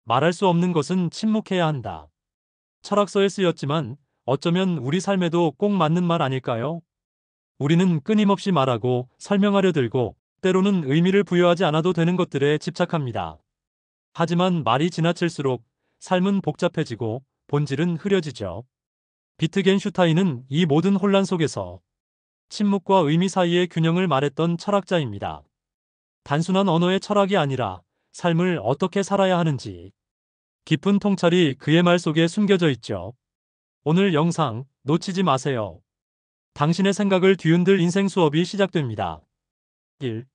말할 수 없는 것은 침묵해야 한다. 철학서에 쓰였지만 어쩌면 우리 삶에도 꼭 맞는 말 아닐까요? 우리는 끊임없이 말하고 설명하려 들고 때로는 의미를 부여하지 않아도 되는 것들에 집착합니다. 하지만 말이 지나칠수록 삶은 복잡해지고 본질은 흐려지죠. 비트겐슈타인은 이 모든 혼란 속에서 침묵과 의미 사이의 균형을 말했던 철학자입니다. 단순한 언어의 철학이 아니라 삶을 어떻게 살아야 하는지 깊은 통찰이 그의 말 속에 숨겨져 있죠. 오늘 영상 놓치지 마세요. 당신의 생각을 뒤흔들 인생 수업이 시작됩니다. 1.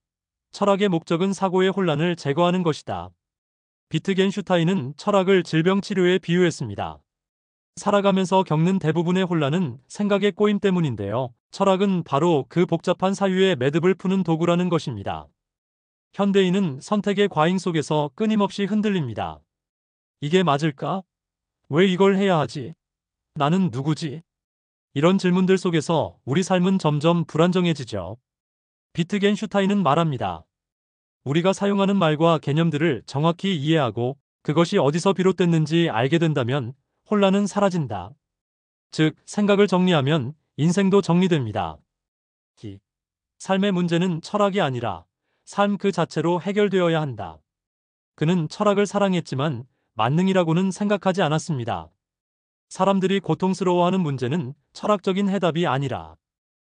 철학의 목적은 사고의 혼란을 제거하는 것이다. 비트겐슈타인은 철학을 질병 치료에 비유했습니다. 살아가면서 겪는 대부분의 혼란은 생각의 꼬임 때문인데요. 철학은 바로 그 복잡한 사유의 매듭을 푸는 도구라는 것입니다. 현대인은 선택의 과잉 속에서 끊임없이 흔들립니다. 이게 맞을까? 왜 이걸 해야 하지? 나는 누구지? 이런 질문들 속에서 우리 삶은 점점 불안정해지죠. 비트겐슈타인은 말합니다. 우리가 사용하는 말과 개념들을 정확히 이해하고 그것이 어디서 비롯됐는지 알게 된다면 혼란은 사라진다. 즉, 생각을 정리하면 인생도 정리됩니다. 삶의 문제는 철학이 아니라 삶 그 자체로 해결되어야 한다. 그는 철학을 사랑했지만 만능이라고는 생각하지 않았습니다. 사람들이 고통스러워하는 문제는 철학적인 해답이 아니라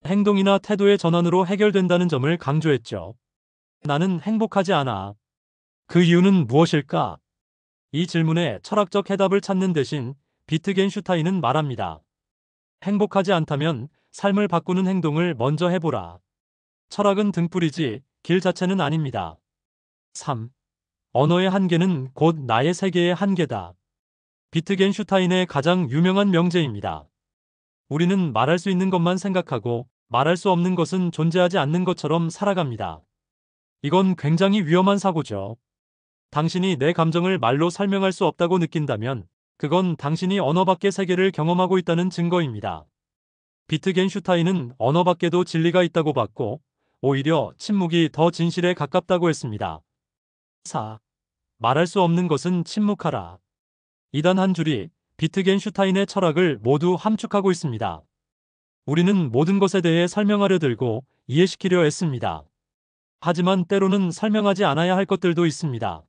행동이나 태도의 전환으로 해결된다는 점을 강조했죠. 나는 행복하지 않아. 그 이유는 무엇일까? 이 질문에 철학적 해답을 찾는 대신 비트겐슈타인은 말합니다. 행복하지 않다면 삶을 바꾸는 행동을 먼저 해보라. 철학은 등불이지 길 자체는 아닙니다. 3. 언어의 한계는 곧 나의 세계의 한계다. 비트겐슈타인의 가장 유명한 명제입니다. 우리는 말할 수 있는 것만 생각하고 말할 수 없는 것은 존재하지 않는 것처럼 살아갑니다. 이건 굉장히 위험한 사고죠. 당신이 내 감정을 말로 설명할 수 없다고 느낀다면 그건 당신이 언어 밖의 세계를 경험하고 있다는 증거입니다. 비트겐슈타인은 언어 밖에도 진리가 있다고 봤고 오히려 침묵이 더 진실에 가깝다고 했습니다. 4. 말할 수 없는 것은 침묵하라. 이단 한 줄이 비트겐슈타인의 철학을 모두 함축하고 있습니다. 우리는 모든 것에 대해 설명하려 들고 이해시키려 애씁니다. 하지만 때로는 설명하지 않아야 할 것들도 있습니다.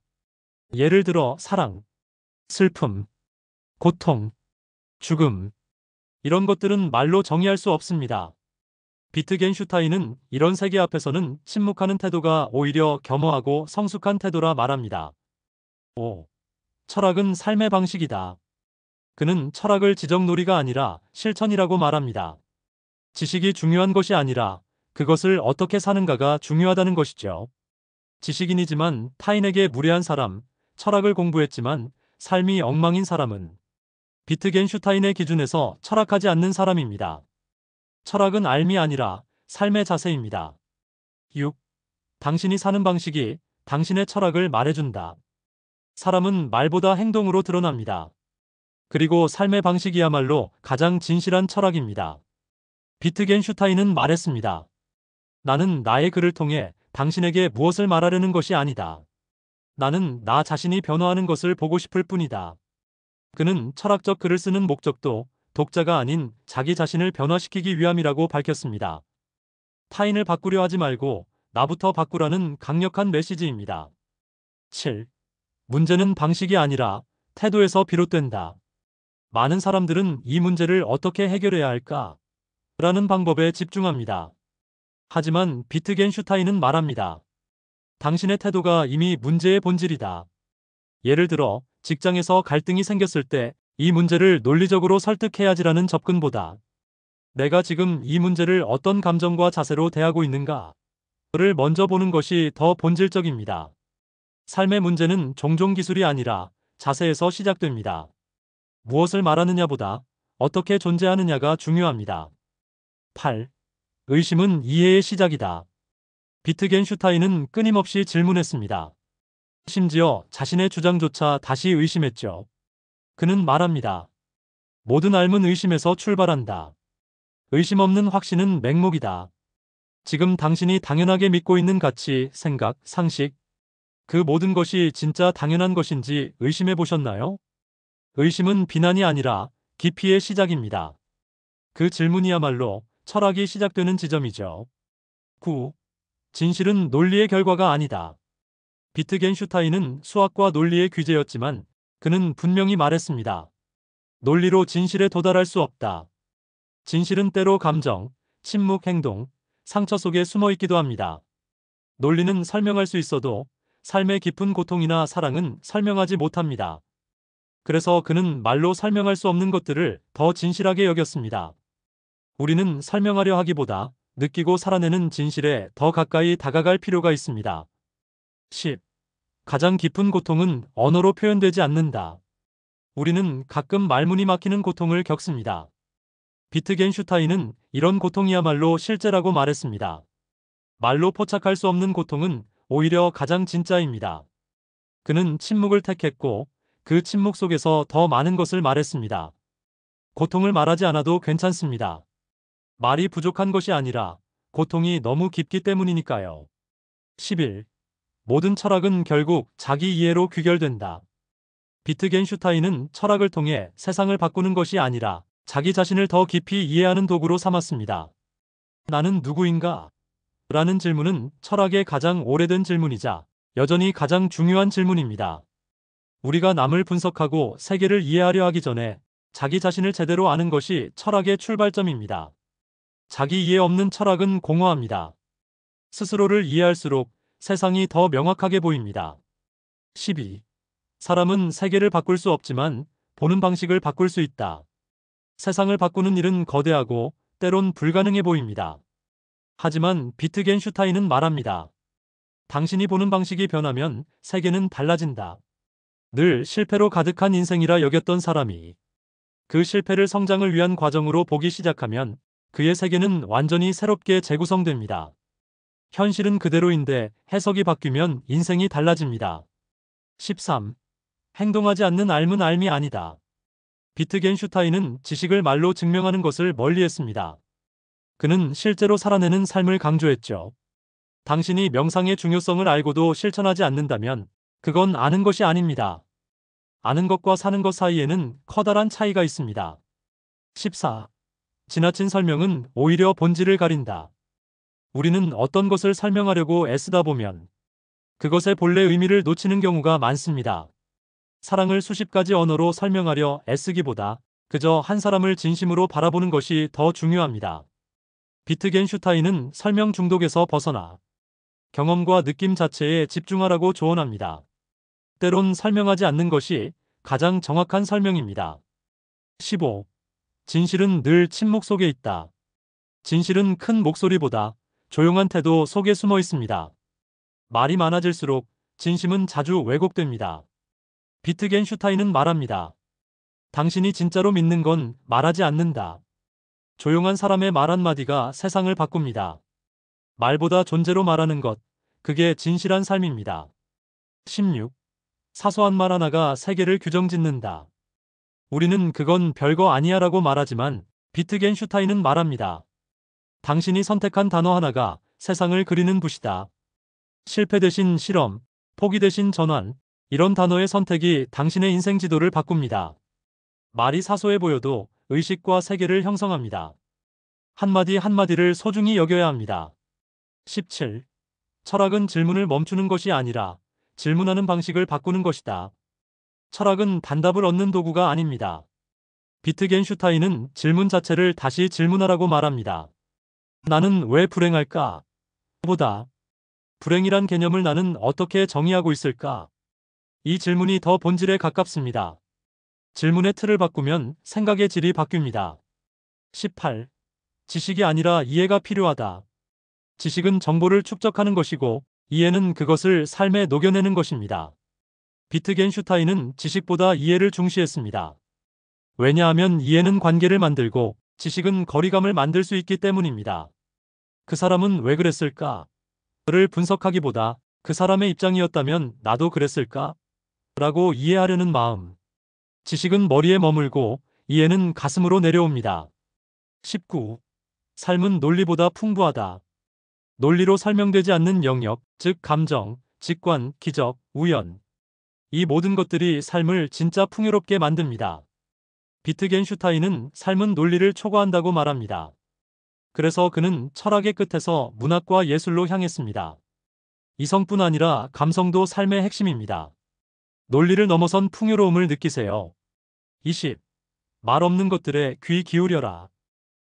예를 들어 사랑, 슬픔, 고통, 죽음. 이런 것들은 말로 정의할 수 없습니다. 비트겐슈타인은 이런 세계 앞에서는 침묵하는 태도가 오히려 겸허하고 성숙한 태도라 말합니다. 5. 철학은 삶의 방식이다. 그는 철학을 지적놀이가 아니라 실천이라고 말합니다. 지식이 중요한 것이 아니라 그것을 어떻게 사는가가 중요하다는 것이죠. 지식인이지만 타인에게 무례한 사람, 철학을 공부했지만 삶이 엉망인 사람은 비트겐슈타인의 기준에서 철학하지 않는 사람입니다. 철학은 알미 아니라 삶의 자세입니다. 6. 당신이 사는 방식이 당신의 철학을 말해준다. 사람은 말보다 행동으로 드러납니다. 그리고 삶의 방식이야말로 가장 진실한 철학입니다. 비트겐슈타인은 말했습니다. 나는 나의 글을 통해 당신에게 무엇을 말하려는 것이 아니다. 나는 나 자신이 변화하는 것을 보고 싶을 뿐이다. 그는 철학적 글을 쓰는 목적도 독자가 아닌 자기 자신을 변화시키기 위함이라고 밝혔습니다. 타인을 바꾸려 하지 말고 나부터 바꾸라는 강력한 메시지입니다. 7. 문제는 방식이 아니라 태도에서 비롯된다. 많은 사람들은 이 문제를 어떻게 해결해야 할까? 라는 방법에 집중합니다. 하지만 비트겐슈타인은 말합니다. 당신의 태도가 이미 문제의 본질이다. 예를 들어 직장에서 갈등이 생겼을 때 이 문제를 논리적으로 설득해야지라는 접근보다 내가 지금 이 문제를 어떤 감정과 자세로 대하고 있는가를 먼저 보는 것이 더 본질적입니다. 삶의 문제는 종종 기술이 아니라 자세에서 시작됩니다. 무엇을 말하느냐보다 어떻게 존재하느냐가 중요합니다. 8. 의심은 이해의 시작이다. 비트겐슈타인은 끊임없이 질문했습니다. 심지어 자신의 주장조차 다시 의심했죠. 그는 말합니다. 모든 알은 의심에서 출발한다. 의심 없는 확신은 맹목이다. 지금 당신이 당연하게 믿고 있는 가치, 생각, 상식, 그 모든 것이 진짜 당연한 것인지 의심해 보셨나요? 의심은 비난이 아니라 기피의 시작입니다. 그 질문이야말로 철학이 시작되는 지점이죠. 9. 진실은 논리의 결과가 아니다. 비트겐슈타인은 수학과 논리의 귀재였지만 그는 분명히 말했습니다. 논리로 진실에 도달할 수 없다. 진실은 때로 감정, 침묵, 행동, 상처 속에 숨어 있기도 합니다. 논리는 설명할 수 있어도 삶의 깊은 고통이나 사랑은 설명하지 못합니다. 그래서 그는 말로 설명할 수 없는 것들을 더 진실하게 여겼습니다. 우리는 설명하려 하기보다 느끼고 살아내는 진실에 더 가까이 다가갈 필요가 있습니다. 10. 가장 깊은 고통은 언어로 표현되지 않는다. 우리는 가끔 말문이 막히는 고통을 겪습니다. 비트겐슈타인은 이런 고통이야말로 실제라고 말했습니다. 말로 포착할 수 없는 고통은 오히려 가장 진짜입니다. 그는 침묵을 택했고 그 침묵 속에서 더 많은 것을 말했습니다. 고통을 말하지 않아도 괜찮습니다. 말이 부족한 것이 아니라 고통이 너무 깊기 때문이니까요. 11. 모든 철학은 결국 자기 이해로 귀결된다. 비트겐슈타인은 철학을 통해 세상을 바꾸는 것이 아니라 자기 자신을 더 깊이 이해하는 도구로 삼았습니다. 나는 누구인가? 라는 질문은 철학의 가장 오래된 질문이자 여전히 가장 중요한 질문입니다. 우리가 남을 분석하고 세계를 이해하려 하기 전에 자기 자신을 제대로 아는 것이 철학의 출발점입니다. 자기 이해 없는 철학은 공허합니다. 스스로를 이해할수록 세상이 더 명확하게 보입니다. 12. 사람은 세계를 바꿀 수 없지만 보는 방식을 바꿀 수 있다. 세상을 바꾸는 일은 거대하고 때론 불가능해 보입니다. 하지만 비트겐슈타인은 말합니다. 당신이 보는 방식이 변하면 세계는 달라진다. 늘 실패로 가득한 인생이라 여겼던 사람이 그 실패를 성장을 위한 과정으로 보기 시작하면 그의 세계는 완전히 새롭게 재구성됩니다. 현실은 그대로인데 해석이 바뀌면 인생이 달라집니다. 13. 행동하지 않는 알은 알미 아니다. 비트겐슈타인은 지식을 말로 증명하는 것을 멀리했습니다. 그는 실제로 살아내는 삶을 강조했죠. 당신이 명상의 중요성을 알고도 실천하지 않는다면 그건 아는 것이 아닙니다. 아는 것과 사는 것 사이에는 커다란 차이가 있습니다. 14. 지나친 설명은 오히려 본질을 가린다. 우리는 어떤 것을 설명하려고 애쓰다 보면 그것의 본래 의미를 놓치는 경우가 많습니다. 사랑을 수십 가지 언어로 설명하려 애쓰기보다 그저 한 사람을 진심으로 바라보는 것이 더 중요합니다. 비트겐슈타인은 설명 중독에서 벗어나 경험과 느낌 자체에 집중하라고 조언합니다. 때론 설명하지 않는 것이 가장 정확한 설명입니다. 15. 진실은 늘 침묵 속에 있다. 진실은 큰 목소리보다 조용한 태도 속에 숨어 있습니다. 말이 많아질수록 진심은 자주 왜곡됩니다. 비트겐슈타인은 말합니다. 당신이 진짜로 믿는 건 말하지 않는다. 조용한 사람의 말 한마디가 세상을 바꿉니다. 말보다 존재로 말하는 것, 그게 진실한 삶입니다. 16. 사소한 말 하나가 세계를 규정짓는다. 우리는 그건 별거 아니야라고 말하지만 비트겐슈타인은 말합니다. 당신이 선택한 단어 하나가 세상을 그리는 붓이다. 실패 대신 실험, 포기 대신 전환, 이런 단어의 선택이 당신의 인생 지도를 바꿉니다. 말이 사소해 보여도 의식과 세계를 형성합니다. 한마디 한마디를 소중히 여겨야 합니다. 17. 철학은 질문을 멈추는 것이 아니라 질문하는 방식을 바꾸는 것이다. 철학은 단답을 얻는 도구가 아닙니다. 비트겐슈타인은 질문 자체를 다시 질문하라고 말합니다. 나는 왜 불행할까? 보다 불행이란 개념을 나는 어떻게 정의하고 있을까? 이 질문이 더 본질에 가깝습니다. 질문의 틀을 바꾸면 생각의 질이 바뀝니다. 18. 지식이 아니라 이해가 필요하다. 지식은 정보를 축적하는 것이고 이해는 그것을 삶에 녹여내는 것입니다. 비트겐슈타인은 지식보다 이해를 중시했습니다. 왜냐하면 이해는 관계를 만들고 지식은 거리감을 만들 수 있기 때문입니다. 그 사람은 왜 그랬을까? 를 분석하기보다 그 사람의 입장이었다면 나도 그랬을까? 라고 이해하려는 마음. 지식은 머리에 머물고 이해는 가슴으로 내려옵니다. 19. 삶은 논리보다 풍부하다. 논리로 설명되지 않는 영역, 즉 감정, 직관, 기적, 우연. 이 모든 것들이 삶을 진짜 풍요롭게 만듭니다. 비트겐슈타인은 삶은 논리를 초과한다고 말합니다. 그래서 그는 철학의 끝에서 문학과 예술로 향했습니다. 이성뿐 아니라 감성도 삶의 핵심입니다. 논리를 넘어선 풍요로움을 느끼세요. 20. 말 없는 것들에 귀 기울여라.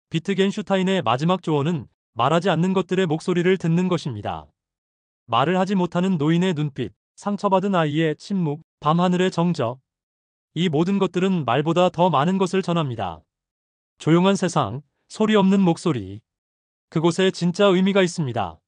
비트겐슈타인의 마지막 조언은 말하지 않는 것들의 목소리를 듣는 것입니다. 말을 하지 못하는 노인의 눈빛, 상처받은 아이의 침묵, 밤하늘의 정적. 이 모든 것들은 말보다 더 많은 것을 전합니다. 조용한 세상, 소리 없는 목소리. 그곳에 진짜 의미가 있습니다.